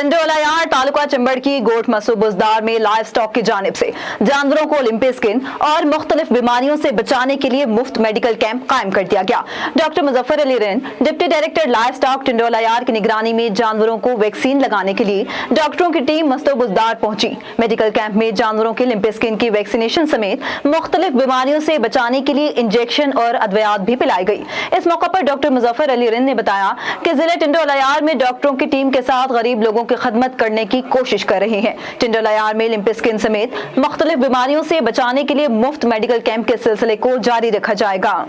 टिंडोलायार तालुका चिंबड़ की गोट मसू बुजदार में live stock की जानिब से जानवरों को लिम्पी स्किन और मुख्तलिफ बीमारियों से बचाने के लिए मुफ्त मेडिकल कैंप कायम कर दिया गया। डॉक्टर मुजफ्फर अली रिन, डिप्टी डायरेक्टर लाइव स्टॉक टिंडोलायार की निगरानी में जानवरों को वैक्सीन लगाने के लिए डॉक्टरों की टीम मस्तो बुजदार पहुंची। मेडिकल कैंप में जानवरों की लिम्पी स्किन की वैक्सीनेशन समेत मुख्तलिफ बीमारियों से बचाने के लिए इंजेक्शन और अद्वियात भी पिलाई गई। इस मौके पर डॉक्टर मुजफ्फर अली रिन ने बताया कि जिले टिंडोलायार में डॉक्टरों की टीम के साथ गरीब लोगों की खदमत करने की कोशिश कर रहे हैं। टिंडोलायार में लिम्पी स्किन समेत मुख्तलिफ बीमारियों से बचाने के लिए मुफ्त मेडिकल कैंप के सिलसिले को जारी रखा जाएगा।